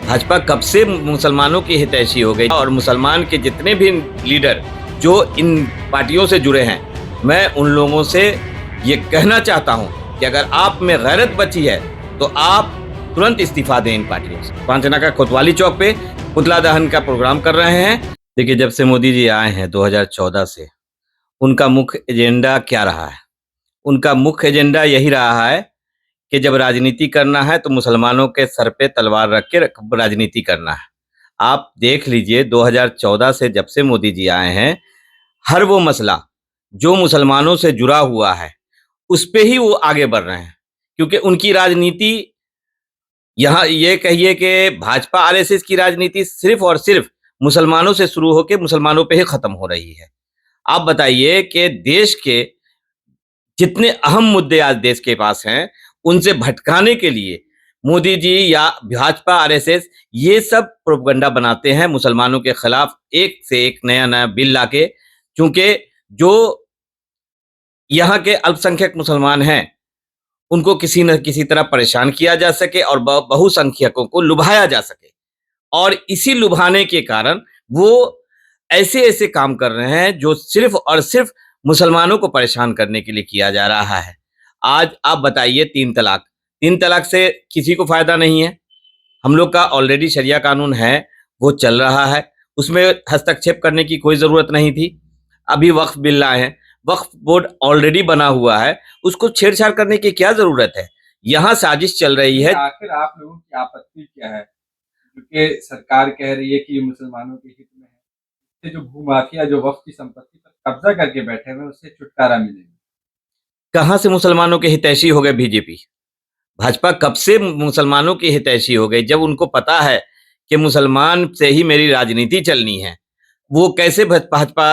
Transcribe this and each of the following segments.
भाजपा कब से मुसलमानों की हितैषी हो गई और मुसलमान के जितने भी लीडर जो इन पार्टियों से जुड़े हैं, मैं उन लोगों से ये कहना चाहता हूं कि अगर आप में गैरत बची है तो आप तुरंत इस्तीफा दें इन पार्टियों से। पांचनाका कोतवाली चौक पे पुतला दहन का प्रोग्राम कर रहे हैं। देखिए, जब से मोदी जी आए हैं 2014 से, उनका मुख्य एजेंडा क्या रहा है? उनका मुख्य एजेंडा यही रहा है कि जब राजनीति करना है तो मुसलमानों के सर पे तलवार रख के राजनीति करना है। आप देख लीजिए, 2014 से जब से मोदी जी आए हैं, हर वो मसला जो मुसलमानों से जुड़ा हुआ है उस पे ही वो आगे बढ़ रहे हैं, क्योंकि उनकी राजनीति, यहाँ ये कहिए कि भाजपा आरएसएस की राजनीति सिर्फ और सिर्फ मुसलमानों से शुरू होकर मुसलमानों पे ही खत्म हो रही है। आप बताइए कि देश के जितने अहम मुद्दे आज देश के पास हैं, उनसे भटकाने के लिए मोदी जी या भाजपा आरएसएस ये सब प्रोपगंडा बनाते हैं मुसलमानों के खिलाफ, एक से एक नया नया बिल लाके। क्योंकि जो यहाँ के अल्पसंख्यक मुसलमान हैं, उनको किसी न किसी तरह परेशान किया जा सके और बहुसंख्यकों को लुभाया जा सके, और इसी लुभाने के कारण वो ऐसे ऐसे काम कर रहे हैं जो सिर्फ और सिर्फ मुसलमानों को परेशान करने के लिए किया जा रहा है। आज आप बताइए, तीन तलाक से किसी को फायदा नहीं है। हम लोग का ऑलरेडी शरिया कानून है, वो चल रहा है, उसमें हस्तक्षेप करने की कोई जरूरत नहीं थी। अभी वक्फ बिल लाए हैं, वक्फ बोर्ड ऑलरेडी बना हुआ है, उसको छेड़छाड़ करने की क्या जरूरत है? यहाँ साजिश चल रही है। आखिर आप लोगों की आपत्ति क्या है? क्योंकि सरकार कह रही है कि ये मुसलमानों के हित में है। जो भूमाफिया जो वक्फ की संपत्ति पर कब्जा करके बैठे हुए, उससे छुटकारा मिलेगा। कहाँ से मुसलमानों के हितैषी हो गए बीजेपी? भाजपा कब से मुसलमानों की हितैषी हो गई? जब उनको पता है कि मुसलमान से ही मेरी राजनीति चलनी है, वो कैसे भाजपा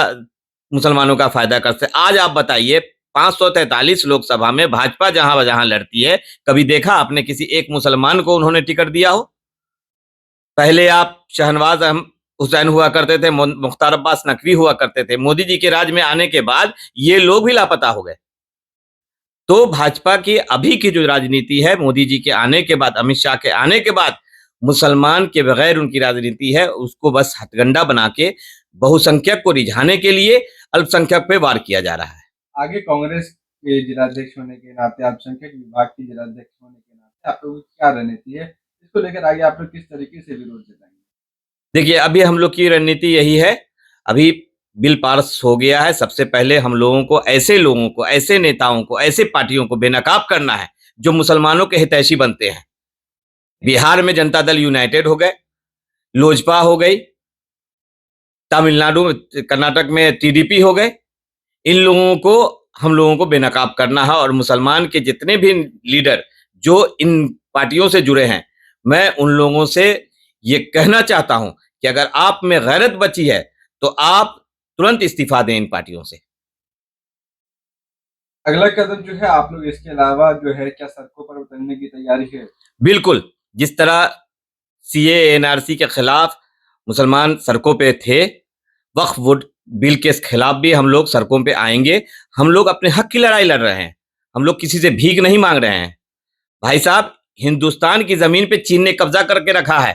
मुसलमानों का फायदा करते? आज आप बताइए, 543 लोकसभा में भाजपा जहां जहां लड़ती है, कभी देखा आपने किसी एक मुसलमान को उन्होंने टिकट दिया हो? पहले आप शहनवाज हुसैन हुआ करते थे, मुख्तार अब्बास नकवी हुआ करते थे। मोदी जी के राज में आने के बाद ये लोग भी लापता हो गए। तो भाजपा की अभी की जो राजनीति है, मोदी जी के आने के बाद, अमित शाह के आने के बाद, मुसलमान के बगैर उनकी राजनीति है, उसको बस हथगंडा बना के बहुसंख्यक को रिझाने के लिए अल्पसंख्यक पे वार किया जा रहा है। आगे कांग्रेस के जिलाध्यक्ष होने के नाते, अल्पसंख्यक विभाग के जिलाध्यक्ष होने के नाते आप लोगों की क्या रणनीति है? इसको लेकर आगे आप लोग किस तरीके से विरोध जताएंगे? देखिए, अभी हम लोग की रणनीति यही है। अभी बिल पास हो गया है। सबसे पहले हम लोगों को, ऐसे नेताओं को, ऐसे पार्टियों को बेनकाब करना है जो मुसलमानों के हितैषी बनते हैं। बिहार में जनता दल यूनाइटेड हो गए, लोजपा हो गई, तमिलनाडु, कर्नाटक में टीडीपी हो गए। इन लोगों को, हम लोगों को बेनकाब करना है, और मुसलमान के जितने भी लीडर जो इन पार्टियों से जुड़े हैं, मैं उन लोगों से ये कहना चाहता हूं कि अगर आप में गैरत बची है तो आप तुरंत इस्तीफा दें इन पार्टियों से। अगला कदम जो है, आप लोग इसके अलावा जो है क्या सड़कों पर उतरने की तैयारी है? बिल्कुल, जिस तरह सीए एनआरसी के खिलाफ मुसलमान सड़कों पे थे, वक्फ बोर्ड बिल के खिलाफ भी हम लोग सड़कों पे आएंगे। हम लोग अपने हक की लड़ाई लड़ रहे हैं, हम लोग किसी से भीख नहीं मांग रहे हैं। भाई साहब, हिंदुस्तान की जमीन पे चीन ने कब्जा करके रखा है।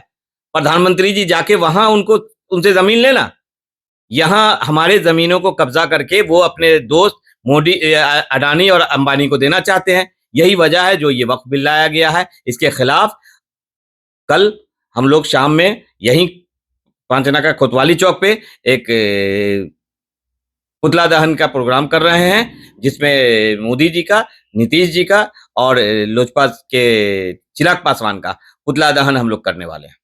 प्रधानमंत्री जी जाके वहां उनसे जमीन लेना। यहाँ हमारे जमीनों को कब्जा करके वो अपने दोस्त मोदी, अडानी और अंबानी को देना चाहते हैं। यही वजह है जो ये वक्फ बिल लाया गया है। इसके खिलाफ कल हम लोग शाम में यहीं पांचनाका कोतवाली चौक पे एक पुतला दहन का प्रोग्राम कर रहे हैं, जिसमें मोदी जी का, नीतीश जी का और लोजपा के चिराग पासवान का पुतला दहन हम लोग करने वाले हैं।